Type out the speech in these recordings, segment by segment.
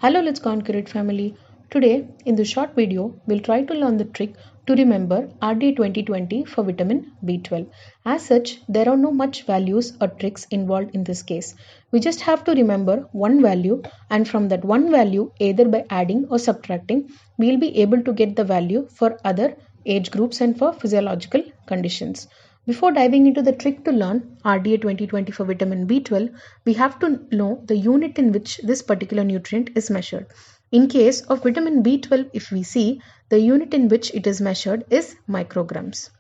Hello Let's Conquer It family. Today in this short video we'll try to learn the trick to remember RDA 2020 for vitamin B12. As such, there are no much values or tricks involved in this case. We just have to remember one value, and from that one value, either by adding or subtracting, we'll be able to get the value for other age groups and for physiological conditions. Before diving into the trick to learn RDA 2020 for vitamin B12, we have to know the unit in which this particular nutrient is measured. In case of vitamin B12, if we see, the unit in which it is measured is micrograms.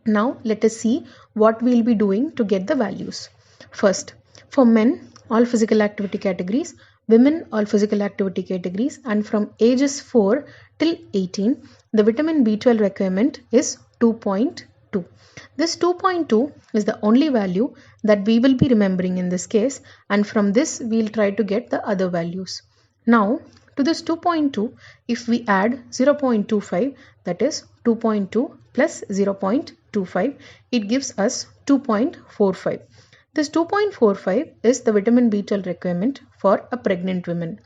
Now let us see what we will be doing to get the values. First, for men, all physical activity categories, women, all physical activity categories, and from ages 4 till 18, the vitamin B12 requirement is 2.2. This 2.2 is the only value that we will be remembering in this case, and from this we will try to get the other values. Now to this 2.2, if we add 0.25, that is 2.2 plus 0.25, it gives us 2.45. This 2.45 is the vitamin B12 requirement for a pregnant woman.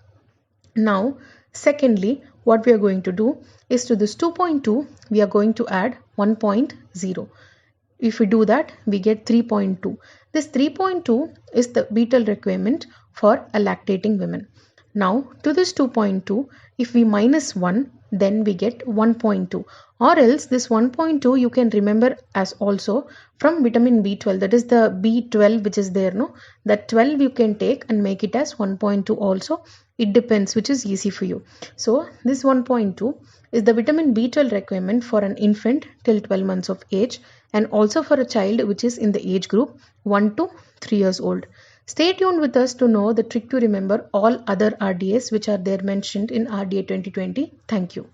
Now, secondly, what we are going to do is to this 2.2, we are going to add 1.0. If we do that, we get 3.2. This 3.2 is the B12 requirement for a lactating woman. Now, to this 2.2, if we minus 1, then we get 1.2. Or else this 1.2 you can remember as also from vitamin B12. That is the B12 which is there, no? That 12 you can take and make it as 1.2 also. It depends which is easy for you. So, this 1.2 is the vitamin B12 requirement for an infant till 12 months of age, and also for a child which is in the age group 1 to 3 years old. Stay tuned with us to know the trick to remember all other RDAs which are there mentioned in RDA 2020. Thank you.